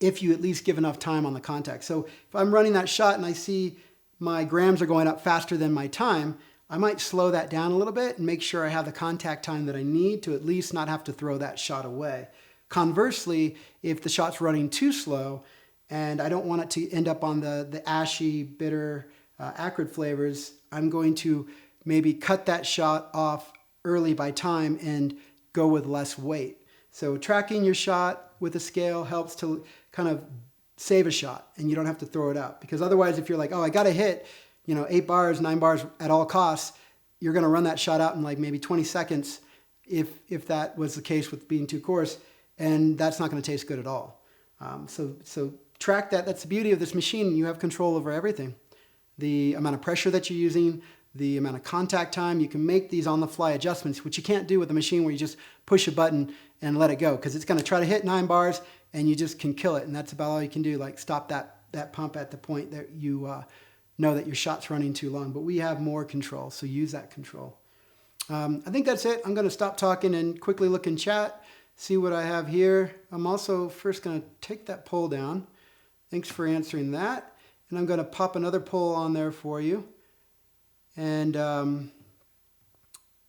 Speaker 1: if you at least give enough time on the contact. So if I'm running that shot and I see my grams are going up faster than my time, I might slow that down a little bit and make sure I have the contact time that I need to at least not have to throw that shot away. Conversely, if the shot's running too slow and I don't want it to end up on the ashy, bitter, acrid flavors, I'm going to maybe cut that shot off early by time and go with less weight. So tracking your shot with a scale helps to kind of save a shot, and you don't have to throw it out. Because otherwise, if you're like, oh, I got to hit 8 bars, 9 bars at all costs, you're going to run that shot out in like maybe 20 seconds, if that was the case with being too coarse, and that's not going to taste good at all. So track that. That's the beauty of this machine. You have control over everything. The amount of pressure that you're using, the amount of contact time. You can make these on-the-fly adjustments, which you can't do with a machine where you just push a button and let it go, because it's going to try to hit 9 bars and you just can kill it, and that's about all you can do. Like stop that pump at the point that you know that your shot's running too long. But we have more control, so use that control. I think that's it. I'm going to stop talking and quickly look in chat, see what I have here. I'm also first going to take that poll down. Thanks for answering that. And I'm going to pop another poll on there for you. And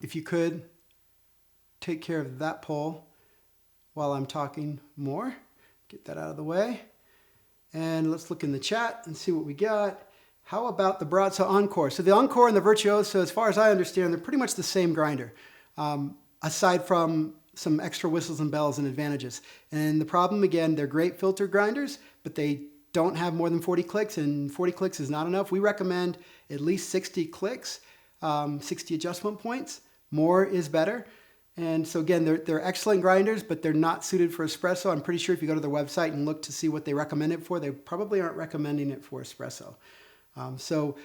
Speaker 1: if you could take care of that poll while I'm talking more, get that out of the way. And let's look in the chat and see what we got. How about the Barista Encore? So the Encore and the Virtuoso, as far as I understand, they're pretty much the same grinder, aside from some extra whistles and bells and advantages. And the problem, again, they're great filter grinders, but they don't have more than 40 clicks, and 40 clicks is not enough. We recommend at least 60 clicks, 60 adjustment points. More is better. And so again, they're excellent grinders, but they're not suited for espresso. I'm pretty sure if you go to their website and look to see what they recommend it for, they probably aren't recommending it for espresso. So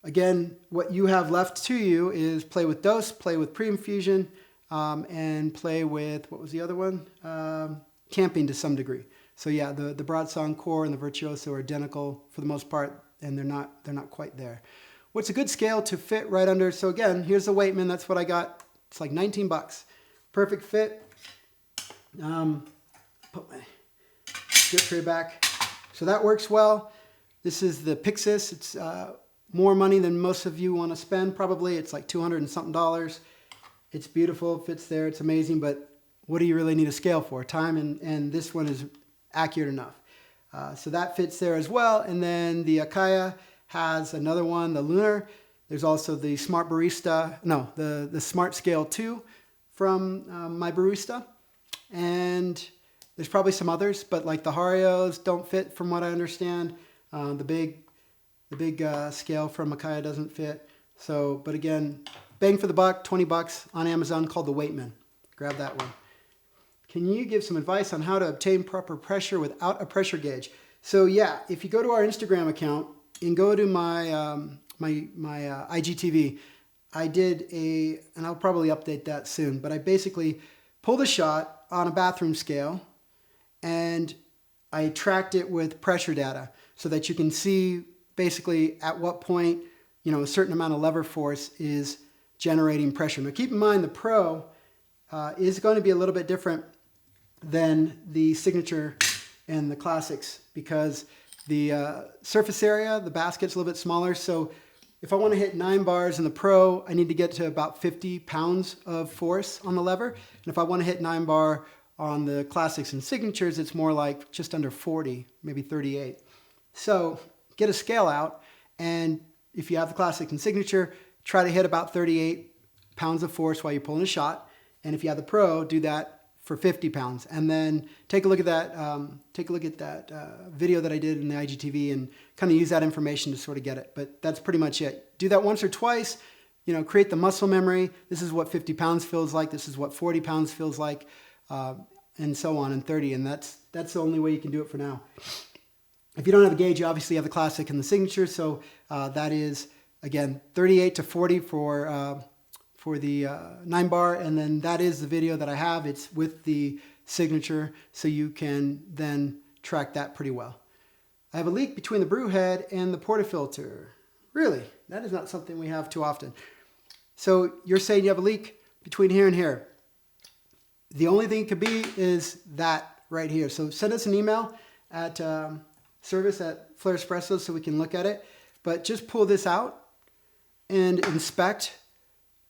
Speaker 1: again, what you have left to you is play with dose, play with pre-infusion, and play with, what was the other one? Camping to some degree. So yeah, the Barista Encore and the Virtuoso are identical for the most part, and they're not quite there. What's a good scale to fit right under? So again, here's the Weightman. That's what I got. It's like 19 bucks. Perfect fit. Put my drip tray back. So that works well. This is the Pixis. It's more money than most of you want to spend probably. It's like $200 and something. It's beautiful, it fits there, it's amazing, but what do you really need a scale for? Time, and this one is accurate enough. So that fits there as well. And then the Akaya has another one, the Lunar. There's also the Smart Barista, no, the Smart Scale 2 from My Barista. And there's probably some others, but like the Harios don't fit from what I understand. The big scale from Akaya doesn't fit. So, but again, bang for the buck, 20 bucks on Amazon, called the Weightman. Grab that one. Can you give some advice on how to obtain proper pressure without a pressure gauge? So yeah, if you go to our Instagram account and go to my IGTV, I did and I'll probably update that soon, but I basically pulled a shot on a bathroom scale and I tracked it with pressure data so that you can see basically at what point, a certain amount of lever force is generating pressure. Now keep in mind the Pro is going to be a little bit different than the Signature and the Classics because the surface area, the basket's a little bit smaller. So if I want to hit 9 bars in the Pro, I need to get to about 50 pounds of force on the lever. And if I want to hit 9 bar on the Classics and Signatures, it's more like just under 40, maybe 38. So get a scale out, and if you have the Classic and Signature, try to hit about 38 pounds of force while you're pulling a shot. And if you have the Pro, do that for 50 pounds. And then take a look at that, video that I did in the IGTV and kind of use that information to sort of get it. But that's pretty much it. Do that once or twice, create the muscle memory. This is what 50 pounds feels like. This is what 40 pounds feels like, and so on, and 30. And that's the only way you can do it for now. If you don't have a gauge, you obviously have the Classic and the Signature. So that is, again, 38 to 40 for the 9 bar. And then that is the video that I have. It's with the Signature, so you can then track that pretty well. I have a leak between the brew head and the portafilter. Really? That is not something we have too often. So you're saying you have a leak between here and here. The only thing it could be is that right here. So send us an email at service@Flair Espresso so we can look at it. But just pull this out and inspect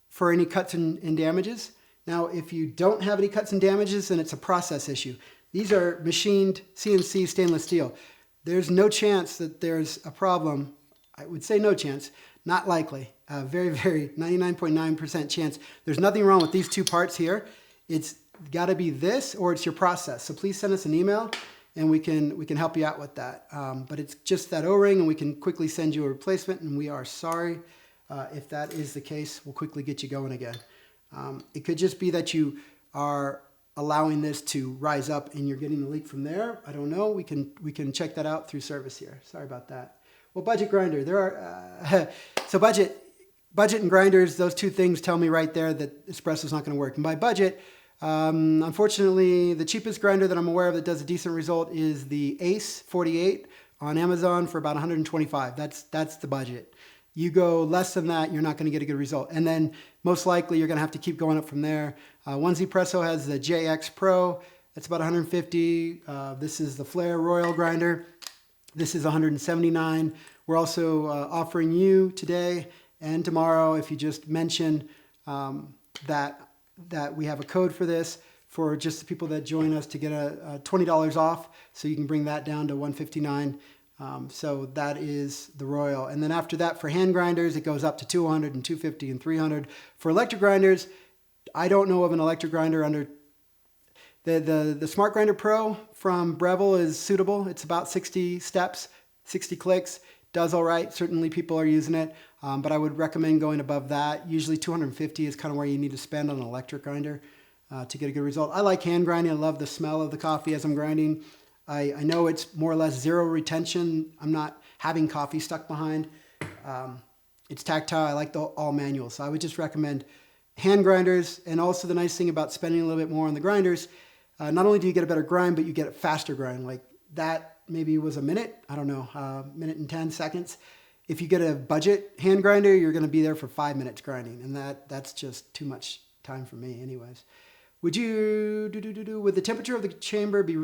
Speaker 1: for any cuts and damages. Now, if you don't have any cuts and damages, then it's a process issue. These are machined CNC stainless steel. There's no chance that there's a problem. I would say no chance, not likely. Very, very 99.9% chance. There's nothing wrong with these two parts here. It's got to be this or it's your process. So please send us an email and we can help you out with that. But it's just that O-ring, and we can quickly send you a replacement, and we are sorry if that is the case. We'll quickly get you going again. It could just be that you are allowing this to rise up and you're getting the leak from there. I don't know. We can check that out through service here. Sorry about that. Well, budget grinder. There are so budget and grinders. Those two things tell me right there that espresso's not going to work. And by budget, unfortunately, the cheapest grinder that I'm aware of that does a decent result is the Ace 48 on Amazon for about $125. That's the budget. You go less than that, you're not going to get a good result. And then most likely you're going to have to keep going up from there. Onesie Presso has the JX Pro. That's about $150. This is the Flair Royal grinder. This is $179. We're also offering you today and tomorrow, if you just mention that we have a code for this, for just the people that join us, to get a $20 off, so you can bring that down to $159. So that is the Royal. And then after that, for hand grinders, it goes up to $200 and $250 and $300. For electric grinders, I don't know of an electric grinder under the Smart Grinder Pro from Breville is suitable. It's about 60 steps, 60 clicks. Does all right. Certainly people are using it, but I would recommend going above that. Usually $250 is kind of where you need to spend on an electric grinder to get a good result. I like hand grinding. I love the smell of the coffee as I'm grinding. I know it's more or less zero retention. I'm not having coffee stuck behind. It's tactile. I like the all manual. So I would just recommend hand grinders. And also the nice thing about spending a little bit more on the grinders, not only do you get a better grind, but you get a faster grind. Like that maybe was a minute. I don't know, minute and 10 seconds. If you get a budget hand grinder, you're going to be there for 5 minutes grinding. And that's just too much time for me anyways. Would you, would the temperature of the chamber be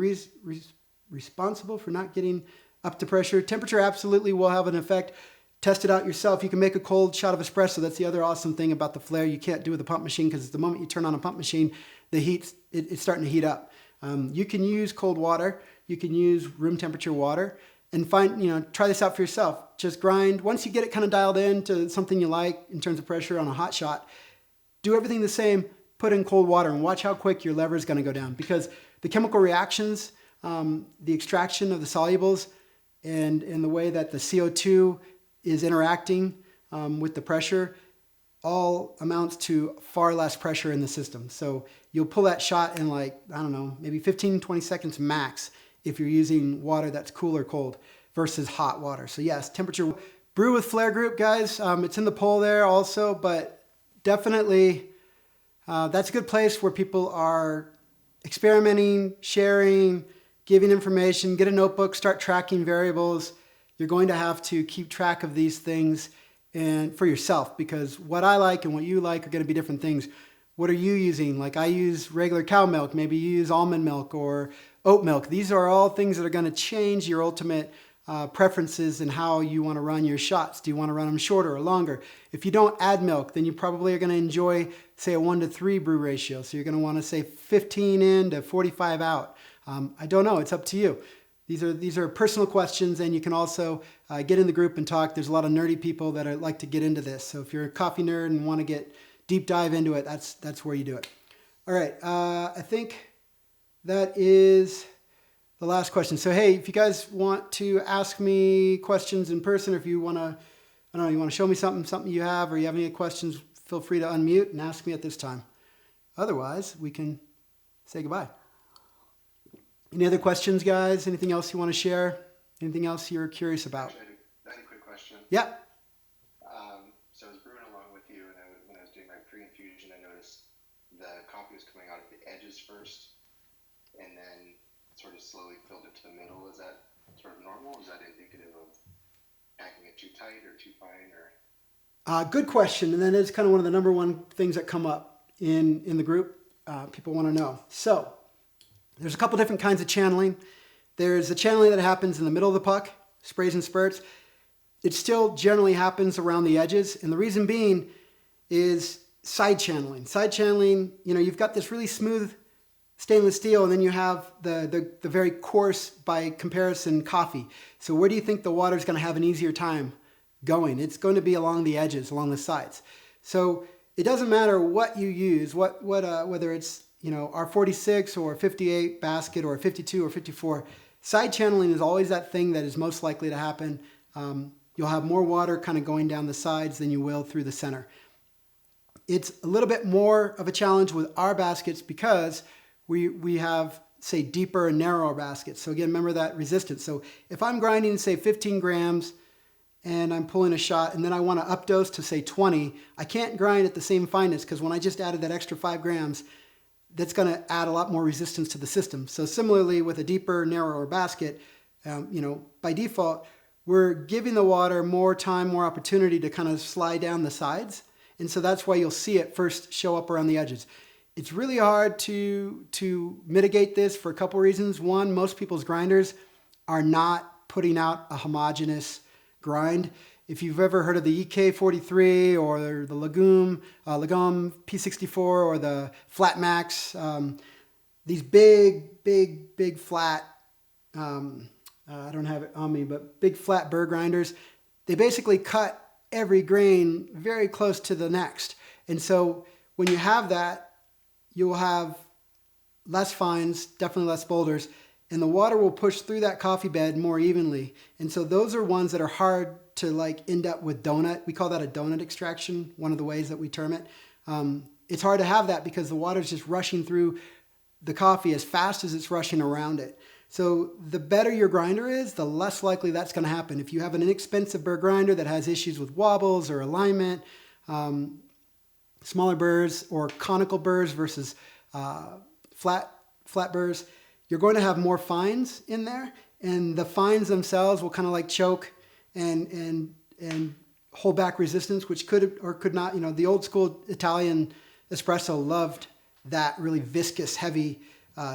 Speaker 1: responsible for not getting up to pressure? Temperature absolutely will have an effect. Test it out yourself. You can make a cold shot of espresso. That's the other awesome thing about the Flair. You can't do with the pump machine, because the moment you turn on a pump machine, it's starting to heat up. You can use cold water. You can use room temperature water, and try this out for yourself. Just grind. Once you get it kind of dialed in to something you like in terms of pressure on a hot shot, do everything the same. Put in cold water and watch how quick your lever is going to go down, because the chemical reactions, the extraction of the solubles, and the way that the CO2 is interacting with the pressure, all amounts to far less pressure in the system. So you'll pull that shot in maybe 15, 20 seconds max if you're using water that's cool or cold versus hot water. So yes, temperature. Brew with Flair Group, guys. It's in the poll there also, but definitely that's a good place where people are experimenting, sharing, giving information. Get a notebook, start tracking variables. You're going to have to keep track of these things and for yourself, because what I like and what you like are going to be different things. What are you using? Like I use regular cow milk. Maybe you use almond milk or oat milk. These are all things that are going to change your ultimate preferences and how you want to run your shots. Do you want to run them shorter or longer? If you don't add milk, then you probably are going to enjoy, say, a 1-to-3 brew ratio. So you're going to want to say 15 in to 45 out. I don't know. It's up to you. These are personal questions, and you can also get in the group and talk. There's a lot of nerdy people that like to get into this. So if you're a coffee nerd and want to get deep dive into it, that's where you do it. All right. I think that is the last question. So, hey, if you guys want to ask me questions in person, or if you want to, you want to show me something you have, or you have any questions, feel free to unmute and ask me at this time. Otherwise, we can say goodbye. Any other questions, guys? Anything else you want to share? Anything else you're curious about?
Speaker 2: Actually, I had a quick question.
Speaker 1: Yeah.
Speaker 2: So I was brewing along with you, and when I was doing my pre-infusion, I noticed the coffee was coming out of the edges first, and then sort of slowly filtered to the middle. Is that sort of normal? Is that indicative of packing it too tight or too fine? Or
Speaker 1: good question, and that is kind of one of the number one things that come up in the group. People want to know. So there's a couple different kinds of channeling. There's a channeling that happens in the middle of the puck, sprays and spurts. It still generally happens around the edges, and the reason being is side channeling. Side channeling, you've got this really smooth stainless steel, and then you have the very coarse, by comparison, coffee. So where do you think the water is going to have an easier time going? It's going to be along the edges, along the sides. So it doesn't matter what you use, whether it's R46 or 58 basket or 52 or 54. Side channeling is always that thing that is most likely to happen. You'll have more water kind of going down the sides than you will through the center. It's a little bit more of a challenge with our baskets because we have, say, deeper and narrower baskets. So again, remember that resistance. So if I'm grinding, say, 15 grams and I'm pulling a shot and then I want to updose to, say, 20, I can't grind at the same fineness because when I just added that extra 5 grams, that's going to add a lot more resistance to the system. So similarly with a deeper, narrower basket, by default, we're giving the water more time, more opportunity to kind of slide down the sides. And so that's why you'll see it first show up around the edges. It's really hard to mitigate this for a couple reasons. One, most people's grinders are not putting out a homogeneous grind. If you've ever heard of the EK43 or the Legume P64 or the Flat Max, these big flat, I don't have it on me, but big flat burr grinders, they basically cut every grain very close to the next. And so when you have that, you'll have less fines, definitely less boulders, and the water will push through that coffee bed more evenly. And so those are ones that are hard to end up with donut. We call that a donut extraction, one of the ways that we term it. It's hard to have that because the water is just rushing through the coffee as fast as it's rushing around it. So the better your grinder is, the less likely that's going to happen. If you have an inexpensive burr grinder that has issues with wobbles or alignment, smaller burrs or conical burrs versus flat burrs, you're going to have more fines in there, and the fines themselves will kind of choke and hold back resistance, which could or could not. The old school Italian espresso loved that really viscous, heavy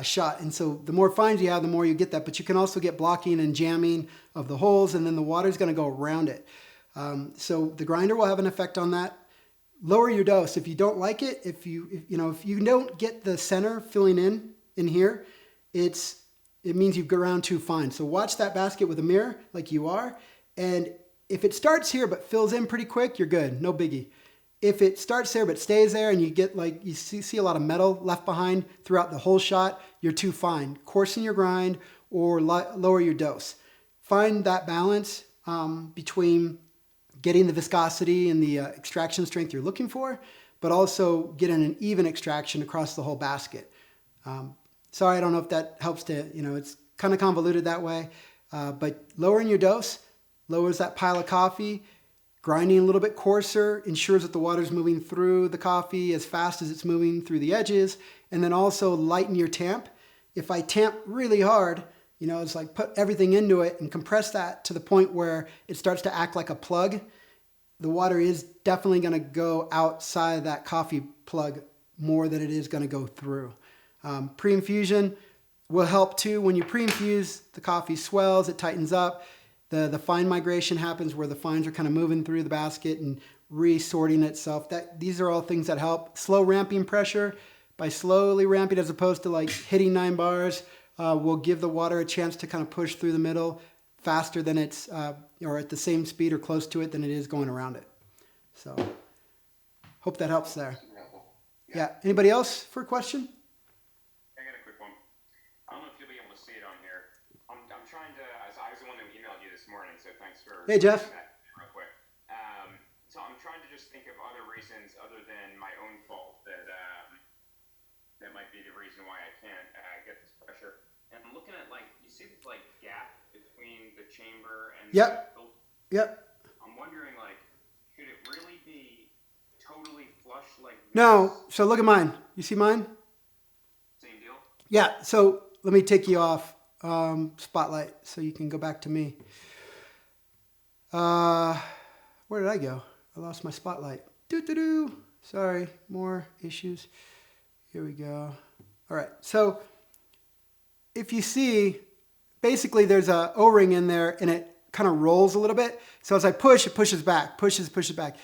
Speaker 1: shot, and so the more fines you have, the more you get that. But you can also get blocking and jamming of the holes, and then the water's going to go around it. So the grinder will have an effect on that. Lower your dose if you don't like it. If you don't get the center filling in here, it means you've gone around too fine. So watch that basket with a mirror like you are, and if it starts here but fills in pretty quick, you're good, no biggie. If it starts there but stays there and you get you see a lot of metal left behind throughout the whole shot, you're too fine. Coarsen your grind or lower your dose. Find that balance between getting the viscosity and the extraction strength you're looking for, but also getting an even extraction across the whole basket. Sorry, I don't know if that helps to, it's kind of convoluted that way, but lowering your dose lowers that pile of coffee. Grinding a little bit coarser ensures that the water's moving through the coffee as fast as it's moving through the edges, and then also lighten your tamp. If I tamp really hard, it's put everything into it and compress that to the point where it starts to act like a plug. The water is definitely going to go outside of that coffee plug more than it is going to go through. Pre-infusion will help too. When you pre-infuse, the coffee swells, it tightens up. The fine migration happens where the fines are kind of moving through the basket and resorting itself. These are all things that help. Slow ramping pressure, by slowly ramping as opposed to hitting 9 bars, will give the water a chance to kind of push through the middle faster than it's, or at the same speed or close to it than it is going around it. So, hope that helps there. Yeah. Anybody else for a question?
Speaker 3: I got a quick one. I don't know if you'll be able to see it on here. I'm trying to. I was the one who emailed you this morning, so thanks for.
Speaker 1: Hey, Jeff.
Speaker 3: That real quick. So I'm trying to just think of other reasons other than my own fault that might be the reason why I can't get this pressure. And I'm looking at you see this gap between the chamber and the filter.
Speaker 1: Yep.
Speaker 3: I'm wondering should it really be totally flush like this?
Speaker 1: No. So look at mine. You see mine?
Speaker 3: Same deal?
Speaker 1: Yeah. So let me take you off spotlight so you can go back to me. Where did I go? I lost my spotlight. Sorry, more issues. Here we go. All right. So if you see, basically there's a O-ring in there and it kind of rolls a little bit. So as I push, it pushes back, pushes back.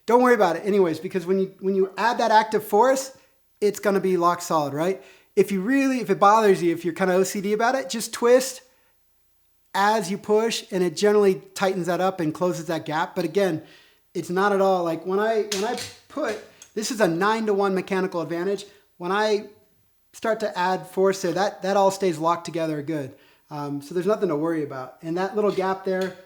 Speaker 1: Don't worry about it anyways, because when you add that active force, it's going to be lock solid, right? If it bothers you, if you're kind of OCD about it, just twist as you push and it generally tightens that up and closes that gap. But again, it's not at all when I put, this is a 9-to-1 mechanical advantage. When I start to add force there, that all stays locked together good. So there's nothing to worry about. And that little gap there,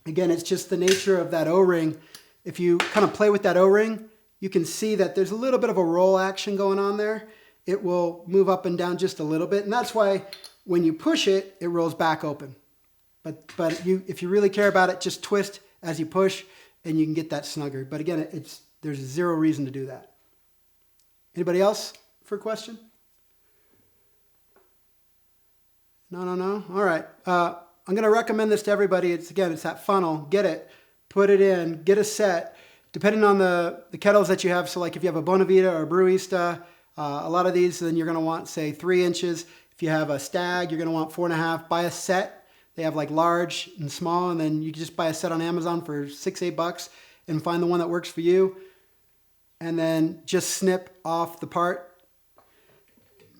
Speaker 1: again, it's just the nature of that O-ring. If you kind of play with that O-ring, you can see that there's a little bit of a roll action going on there. It will move up and down just a little bit, and that's why when you push it, it rolls back open. But if you really care about it, just twist as you push, and you can get that snugger. But again, there's zero reason to do that. Anybody else for a question? No. All right. I'm going to recommend this to everybody. It's that funnel. Get it, put it in, get a set. Depending on the kettles that you have, so like if you have a Bonavita or a Barista, a lot of these, then you're going to want, say, 3 inches. If you have a Stag, you're going to want 4.5. Buy a set. They have like large and small, and then you can just buy a set on Amazon for $6-8 and find the one that works for you. And then just snip off the part.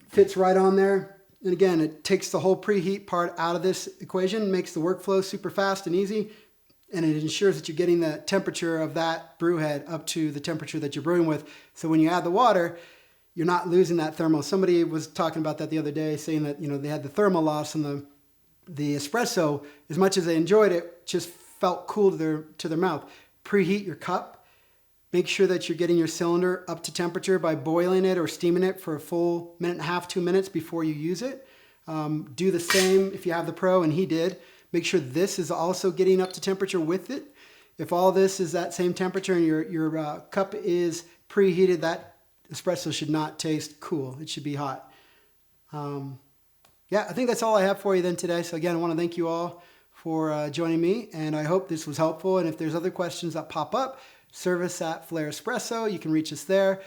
Speaker 1: Fits right on there. And again, it takes the whole preheat part out of this equation, makes the workflow super fast and easy, and it ensures that you're getting the temperature of that brew head up to the temperature that you're brewing with. So when you add the water, you're not losing that thermal. Somebody was talking about that the other day, saying that they had the thermal loss in the espresso. As much as they enjoyed it, just felt cool to their mouth. Preheat your cup. Make sure that you're getting your cylinder up to temperature by boiling it or steaming it for a full 1.5 to 2 minutes before you use it. Do the same if you have the Pro, and he did. Make sure this is also getting up to temperature with it. If all this is that same temperature and your cup is preheated, that espresso should not taste cool. It should be hot. Yeah, I think that's all I have for you then today. So again, I want to thank you all for joining me, and I hope this was helpful. And if there's other questions that pop up, service at Flair Espresso, you can reach us there.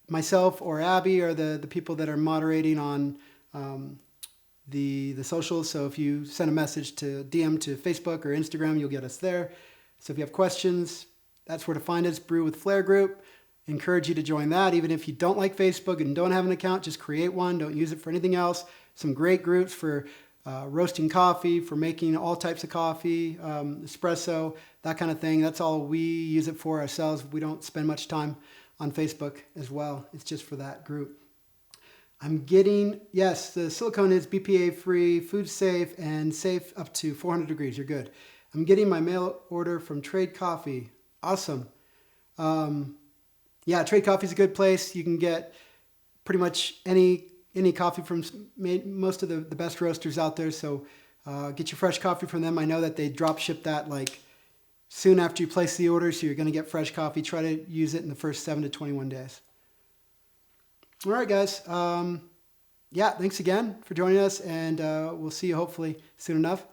Speaker 1: Myself or Abby are the people that are moderating on the socials. So if you send a message to DM to Facebook or Instagram, you'll get us there. So if you have questions, that's where to find us, Brew with Flair Group. Encourage you to join that. Even if you don't like Facebook and don't have an account, just create one. Don't use it for anything else. Some great groups for roasting coffee, for making all types of coffee, espresso, that kind of thing. That's all we use it for ourselves. We don't spend much time on Facebook as well. It's just for that group. Yes, the silicone is BPA free, food safe, and safe up to 400 degrees. You're good. I'm getting my mail order from Trade Coffee. Awesome. Yeah, Trade Coffee is a good place. You can get pretty much any coffee from most of the best roasters out there. So get your fresh coffee from them. I know that they drop ship that like soon after you place the order, so you're going to get fresh coffee. Try to use it in the first 7 to 21 days. All right, guys. Yeah, thanks again for joining us, and we'll see you hopefully soon enough.